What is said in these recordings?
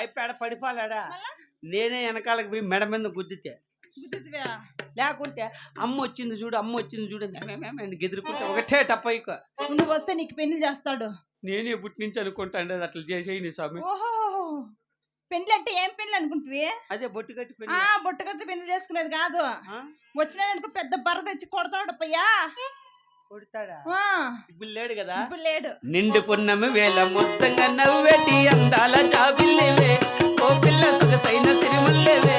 అయిపోయాడ పడిపోలాడా నేనే వెనకాలకు పోయి మెడ మీద గుద్దితే లేకుంటే అమ్మ వచ్చింది చూడు గెదురుకుంటే ఒకటే టప్పయ్యక నువ్వు వస్తే నీకు పెళ్లి చేస్తాడు. నేనే పుట్టి నుంచి అనుకుంటాను అట్లా చేసేయి స్వామి. పెళ్లి అంటే ఏం పెళ్లి అనుకుంటువి? అదే బొట్టు కట్టి పెళ్లి. బొట్టు కట్టి పెళ్లి చేసుకునేది కాదు. వచ్చినాడనుకో పెద్ద బర్ర తెచ్చి కొడతాడు పయ్యా. కొడతాడా? ఇప్పుడు లేడు కదా. ఇప్పుడు లేడు. నిండు పున్నమి వేళ మొత్తంగా నవ్వేటి అందాల జాబిల్లేవే ఓ పిల్ల సొగసైన సిరిమల్లేవే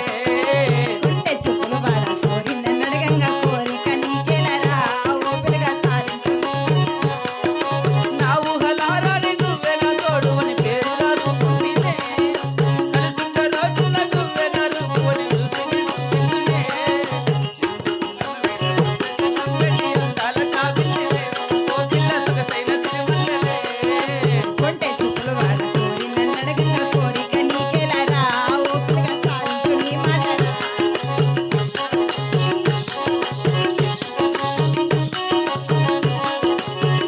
చెప్పులు బాగా కోరి నన్నడగంగా కోరిక నీకేలరా ఓ పిల్లగా సాధించు నా ఊహలారాని నువ్వే నా తోడు అని పేరు రాసుకుంటేనే కలిసుండ రోజుల నువ్వే నా రూపు అని చూసుకుంటేనే అందాల జాబిల్లేవే ఓ పిల్ల సొగసైన సిరిమల్లేవే కొంటే చెప్పులు బాగా కోరి నన్నడగంగా కోరిక నీకేలరా ఓ పిల్లగా సాధించు నీ మాటరా.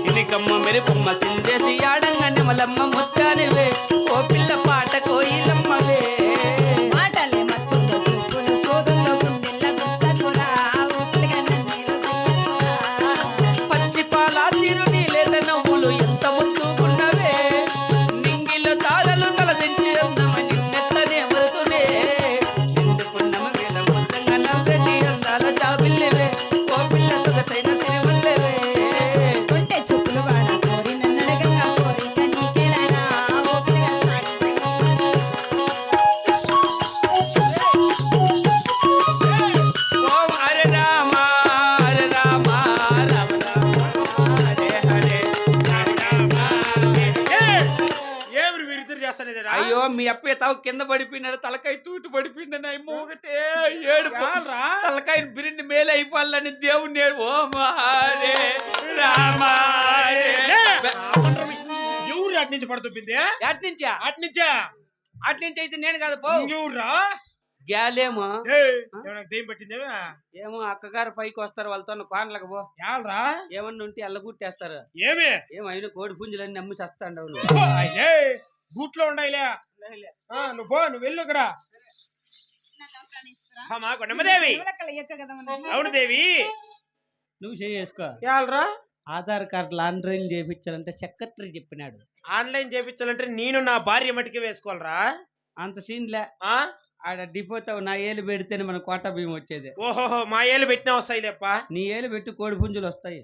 చినికమ్మ మెరుపమ్మ సిందేసి ఆడంగా నెమలమ్మ ముత్తానివే ఓ పిల్ల పాట కోయిలమ్మవే మాటలే మత్తులో సూపులు సోదుల్లో గుండెల్ల గుచ్చకురా ఓ పిల్లగా నన్నేదో చెయ్యకురా. పచ్చి పాల తిరుని లేత నవ్వులు ఎంత ముచ్చుకున్నవే నింగిలో తారలు తలదించి అందమని నిన్నెత్తనే మరుతునే నిండు పున్నమ వేళ మొత్తంగా నవ్వెటి అందాల జాబిల్లివే ఓ పిల్ల సొగసైన సిరిమల్లెవే కొంటే చెప్పులు వాడ కోరి నన్నడగంగా కోరిక నీకేలరా ఓ పిల్లగా సాధించు. ఓం హరే రామ రామ రామ హరే హరే ఏమి వీరిద్దరు చేస్తానే అయ్యో మీ అప్పయ్య తావు కింద పడిపోయినాడు తలకాయ తూటు పడిపోయిందని అమ్మ ఒకటే ఏడుపు తలకాయ బిరిని మేలు అయిపోవాలని దేవుణ్ణి ఓం హరే రామ ఎవరు అటు నుంచి పడుతుంది అట్నుంచా అట్నుంచా అట్నుంచి అయితే నేను కాదు పో ఎవరురా గ్యాలేమో దెయ్యం పట్టిందేమో ఏమో అక్కగారు పైకి వస్తారు వాళ్ళతో కోనలకు పో యాలరా ఏమన్నా ఉంటే అల్లగుట్టేస్తారు ఏమి ఏమైనా కోడి పుంజులన్నీ అమ్మి చస్తాండవు గూట్లో ఉండాయిలే నువ్వు పో నువ్వు వెళ్ళు ఇక్కడ కొండమ్మదేవి అవును దేవి నువ్వు చేసుకో యాలరా ఆధార్ కార్డులు ఆన్లైన్ చేయించాలంటే సెక్రటరీ చెప్పినాడు. ఆన్లైన్ చేయించాలంటే నేను నా భార్య మటుకే వేసుకోవాలరా అంత సీన్లే ఆడ డిపోతావు నా ఏలు పెడితేనే మన కోట బియ్యం వచ్చేది. ఓహోహో మా ఏళ్ళు పెట్టినా వస్తాయి లేప్ప నీ ఏలు పెట్టి కోడి పుంజులు వస్తాయి.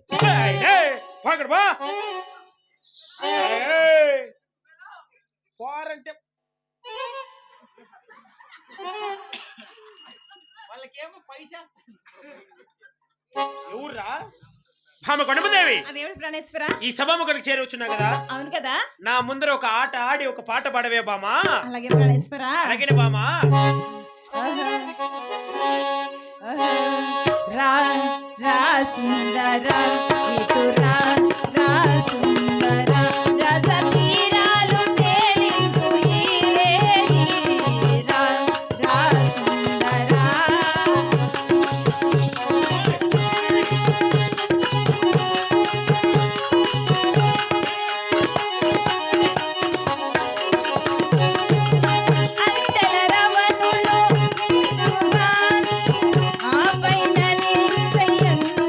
పోరంటే వాళ్ళకేమో పైసా ఎవర్రా కొండమ్మదేవి అదేమిటి ప్రాణేశ్వర ఈ సభాముఖరికి చేరవచ్చున్నా కదా. అవును కదా. నా ముందర ఒక ఆట ఆడి ఒక పాట పాడవే బామా. అలాగే ప్రాణేశ్వర అలాగే బామా. రా రా సుందర ఇటు రా రా సుందర రస తీరాలు తేలింపు ఈరేరి రా రా సుందర. అంతల రవణులు వినుగాని ఆ పైన నిలిసెయ్యను.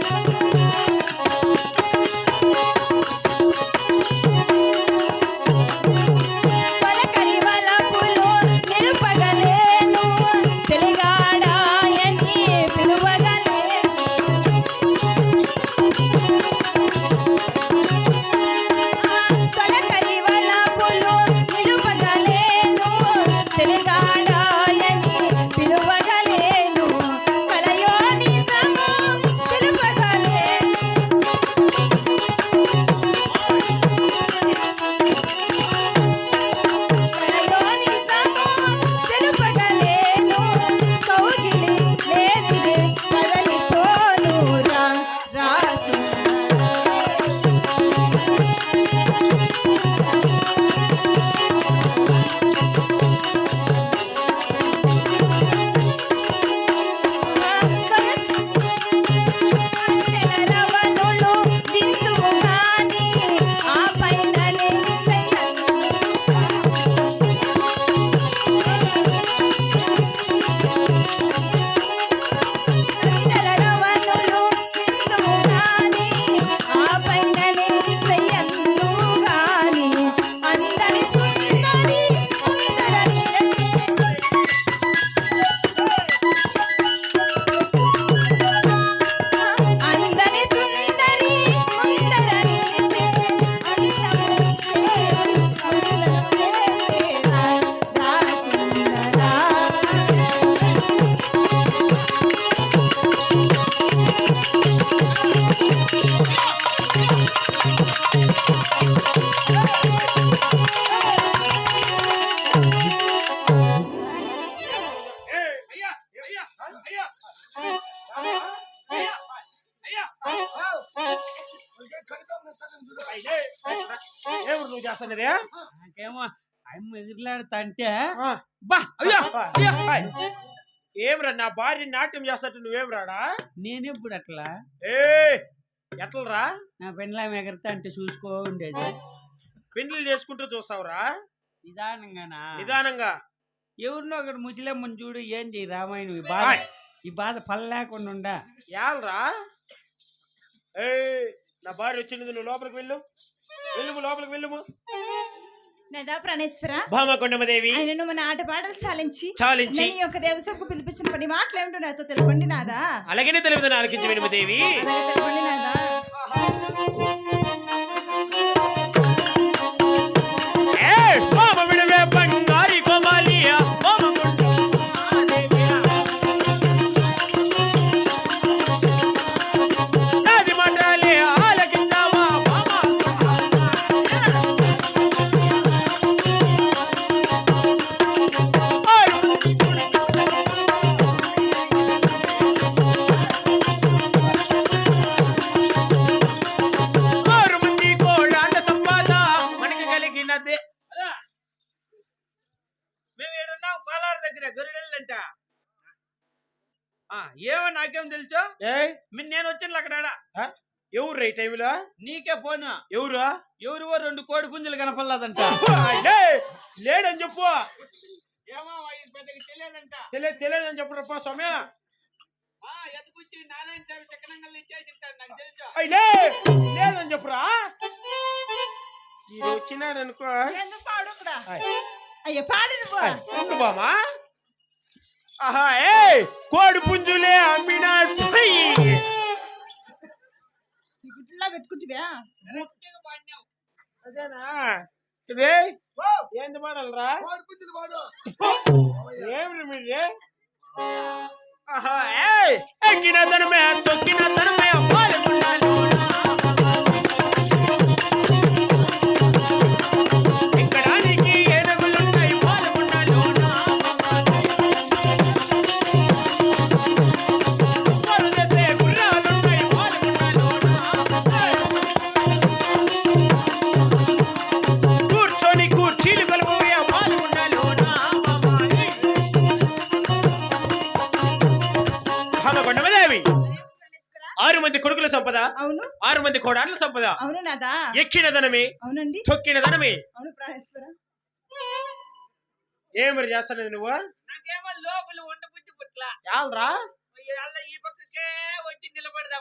నువ్వు చేస్తున్నదే నాకేమో అమ్మ ఎదురులాడుతా అంటే ఆ, బా అయ్యో అయ్యో ఏమిరా నా భార్య నాట్యం చేస్తట్టు నువ్వేం రాడా నేనెప్పుడు అట్లా ఏ ఎట్లరా నా పెండ్లాం ఎగరతా అంటే చూసుకో ఉండేది పెండ్లు చేసుకుంటూ చూస్తావురా నిదానంగానా నిదానంగా ఎవరినో ఒకటి ముసలమ్మని చూడు ఏం చెయ్యి రామాయణం ఆయ్. ఈ బాధ పల్లేకుండా ఉండా యాలరా ఏ నా భార్య వచ్చింది నువ్వు లోపలికి వెళ్ళుము లోపలికి వెళ్ళుము నదా ప్రాణేశ్వర భామకొండమదేవి ఆయనను మన ఆట పాటలు చాలించి చాలించి నేను యొక్క దేవసభకు పిలిపించిన పని మాటలు ఏమిటో నాతో తెలుపండి నాదా అలాగనే తెలియదు ఆలకించి వినుమదేవి అలాగే తెలుపండి నాదా భామ విడువే బంగారి కోమాలియా భామకొండమదేవియా. నాది మాటలే ఆలకించావా భామ ఆరు మంది కోళ్ళ సంపాద మనకి కలిగినదే మేము ఏడున్నాం కోలార్ దగ్గర గొర్రెలంట ఏమో నాకేం తెలుసు ఏయ్ నేను వచ్చిన అక్కడ ఎవరు ఈ టైంలో నీకే ఫోన్ ఎవరు ఎవరివో 2 కోడి పుంజులు కనపడలేదంట లేడని చెప్పు ఏమో పెద్దకి తెలియదంట తెలియదని చెప్పు స్వామి ఎత్తుకొచ్చి నారాయణ స్వామి చక్రంగల్ ఇచ్చేసింటాడు నాకు తెలుసు లేదని చెప్పురా ఇది వచ్చినాడు అనుకో ఎందుకు పాడు కూడా అయ్యో పాడు నువ్వు ఉండు బామా ఆహా ఏ కోడి పుంజులే అమ్మినా గుడ్లా పెట్టుకుంటువా అదేనా రే ఏంది మాడలరా ఏమి మీరే ఆహా ఏ ఎక్కిన తనమే తొక్కిన తనమే పాల్గొన్నాను ఎక్కడానికి ఏనుగులున్నాయి పాల్గొన్నాను పరుదసే గుర్రాలున్నాయి పాల్గొన్నాను కూర్చొని కూర్చీలు కలుపువే పాల్గొన్నాను భామకొండమదేవి 6 మంది కొడుకుల సంపద అవును 6 మంది కోడాళ్ళ సంపద అవును నాదా ఎక్కిన ధనమే అవునండి తొక్కిన ధనమే అవును ప్రాణేశ్వర ఏమరి చేస్తాను నువ్వు నాకేమో లోపల ఉండబుద్ధి పుట్ల చాలరా ఈ పక్కకే వచ్చి నిలబడదా